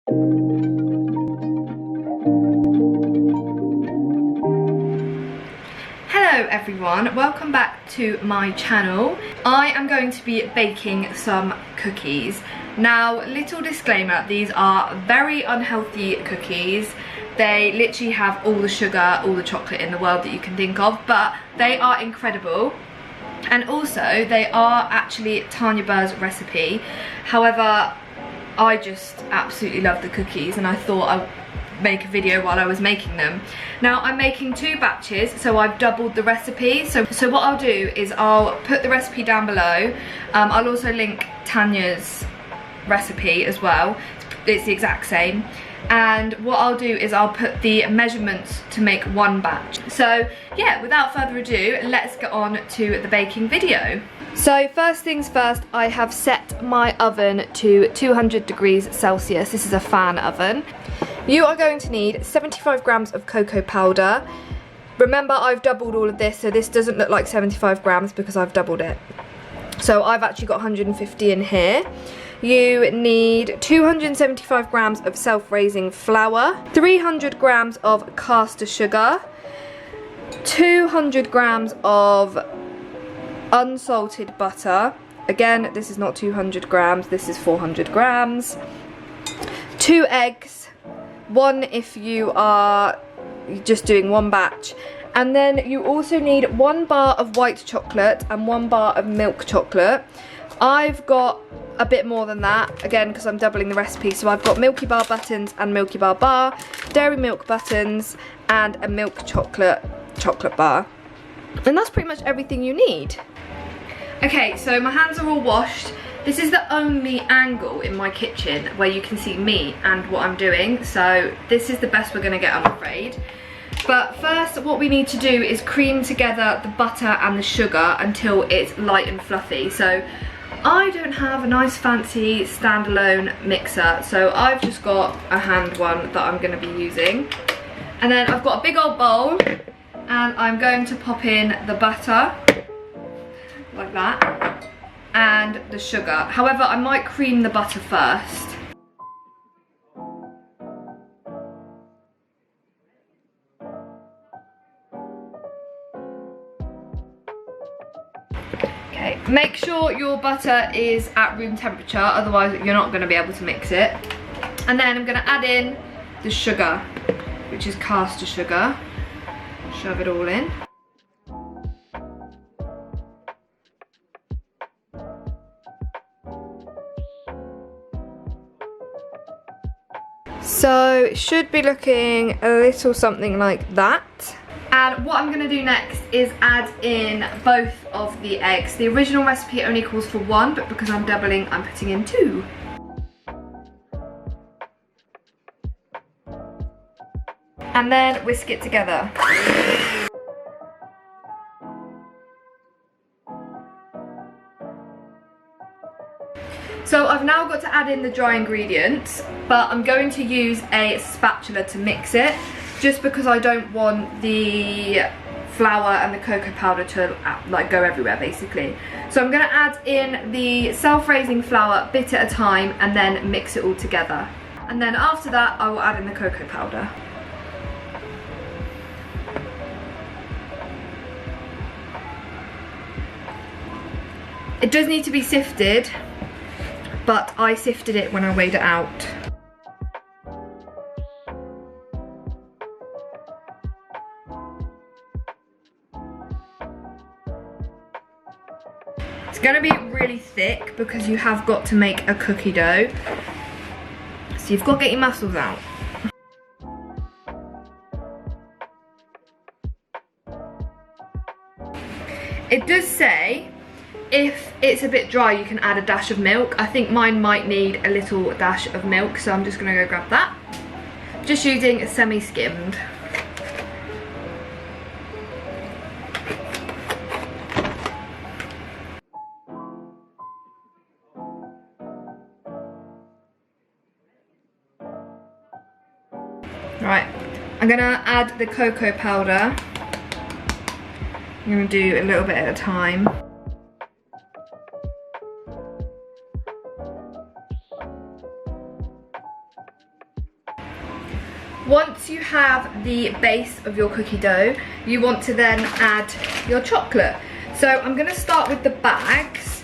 Hello everyone, welcome back to my channel. I am going to be baking some cookies. Now, little disclaimer, these are very unhealthy cookies. They literally have all the sugar, all the chocolate in the world that you can think of, but they are incredible. And also, they are actually Tanya Burr's recipe. However, I just absolutely love the cookies and I thought I'd make a video while I was making them. Now, I'm making 2 batches, so I've doubled the recipe. So what I'll do is I'll put the recipe down below. I'll also link Tanya's recipe as well. It's the exact same. And what I'll do is I'll put the measurements to make 1 batch. So yeah, without further ado, let's get on to the baking video. So first things first, I have set my oven to 200 degrees Celsius. This is a fan oven. You are going to need 75 grams of cocoa powder. Remember, I've doubled all of this, so this doesn't look like 75 grams because I've doubled it. So I've actually got 150 in here. You need 275 grams of self-raising flour, 300 grams of caster sugar, 200 grams of unsalted butter. Again, this is not 200 grams, this is 400 grams. 2 eggs, 1 if you are just doing 1 batch. And then you also need 1 bar of white chocolate and 1 bar of milk chocolate. I've got a bit more than that, again, because I'm doubling the recipe. So I've got Milky Bar buttons and Milky Bar bar, dairy milk buttons, and a milk chocolate bar. And that's pretty much everything you need. Okay, so my hands are all washed. This is the only angle in my kitchen where you can see me and what I'm doing. So this is the best we're gonna get, I'm afraid. But first, what we need to do is cream together the butter and the sugar until it's light and fluffy. So I don't have a nice fancy standalone mixer, so I've just got a hand one that I'm going to be using. And then I've got a big old bowl and I'm going to pop in the butter, like that, and the sugar. However, I might cream the butter first. Okay, make sure your butter is at room temperature, otherwise you're not going to be able to mix it. And then I'm going to add in the sugar, which is caster sugar. Shove it all in. So it should be looking a little something like that. And what I'm going to do next is add in both of the eggs. The original recipe only calls for 1, but because I'm doubling, I'm putting in 2. And then whisk it together. So I've now got to add in the dry ingredients, but I'm going to use a spatula to mix it, just because I don't want the flour and the cocoa powder to like go everywhere basically. So I'm going to add in the self-raising flour bit at a time and then mix it all together. And then after that I will add in the cocoa powder. It does need to be sifted, but I sifted it when I weighed it out. It's going to be really thick because you have got to make a cookie dough. So you've got to get your muscles out. It does say if it's a bit dry you can add a dash of milk. I think mine might need a little dash of milk, so I'm just going to go grab that. Just using a semi-skimmed. Right, I'm gonna add the cocoa powder. I'm gonna do a little bit at a time. Once you have the base of your cookie dough, you want to then add your chocolate. So I'm going to start with the bags,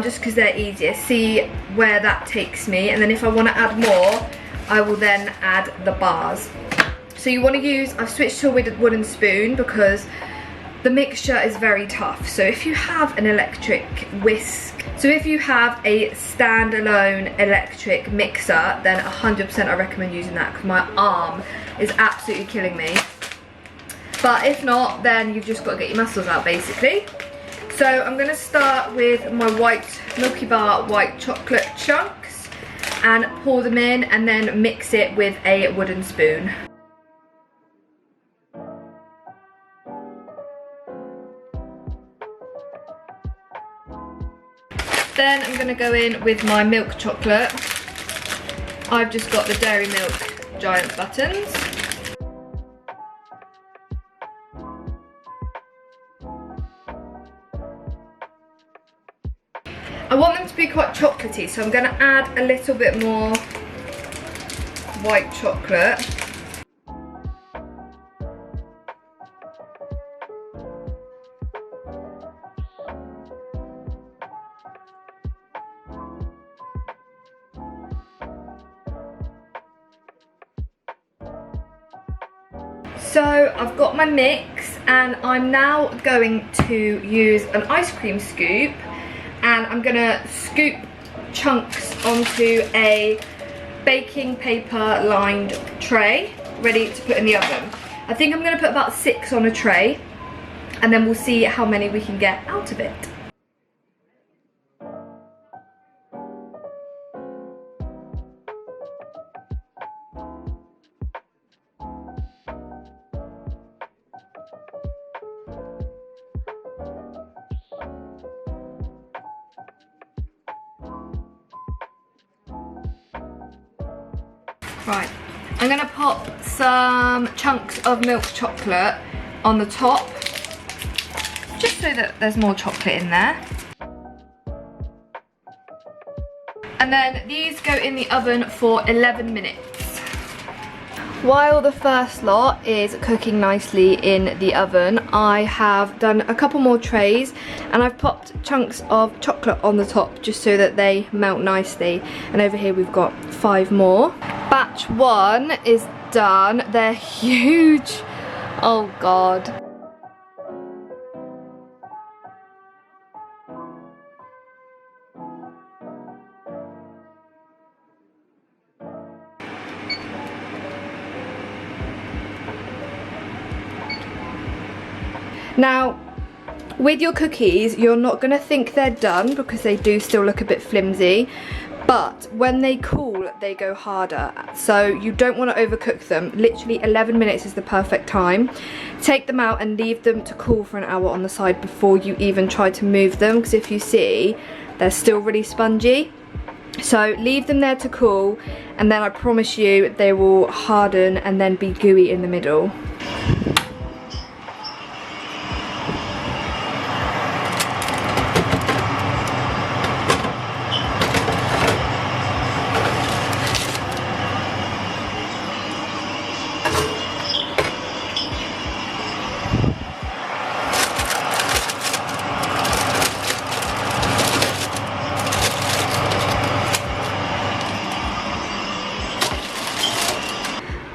just because they're easier. See where that takes me, and then if I want to add more, I will then add the bars. So you want to use, I've switched to a wooden spoon because the mixture is very tough. So if you have an electric whisk, so if you have a standalone electric mixer, then 100% I recommend using that, because my arm is absolutely killing me. But if not, then you've just got to get your muscles out basically. So I'm going to start with my white Milky Bar white chocolate chunks and pour them in, and then mix it with a wooden spoon. Then I'm going to go in with my milk chocolate. I've just got the Dairy Milk Giant Buttons. I want them to be quite chocolatey, so I'm going to add a little bit more white chocolate. So I've got my mix, and I'm now going to use an ice cream scoop, and I'm gonna scoop chunks onto a baking paper lined tray ready to put in the oven. I think I'm gonna put about 6 on a tray, and then we'll see how many we can get out of it. Right, I'm gonna pop some chunks of milk chocolate on the top, just so that there's more chocolate in there. And then these go in the oven for 11 minutes. While the first lot is cooking nicely in the oven, I have done a couple more trays, and I've popped chunks of chocolate on the top just so that they melt nicely. And over here we've got 5 more. Batch 1 is done. They're huge. Oh God. Now, with your cookies, you're not going to think they're done because they do still look a bit flimsy, but when they cool, they go harder. So you don't want to overcook them. Literally 11 minutes is the perfect time. Take them out and leave them to cool for an hour on the side before you even try to move them, because if you see, they're still really spongy. So leave them there to cool, and then I promise you they will harden and then be gooey in the middle.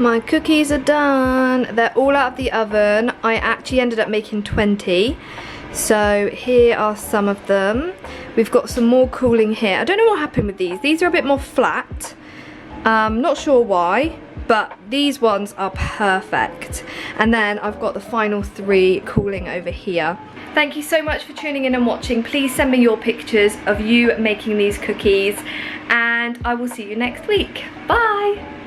My cookies are done. They're all out of the oven. I actually ended up making 20. So here are some of them. We've got some more cooling here. I don't know what happened with these. These are a bit more flat. Not sure why, but these ones are perfect. And then I've got the final 3 cooling over here. Thank you so much for tuning in and watching. Please send me your pictures of you making these cookies, and I will see you next week. Bye.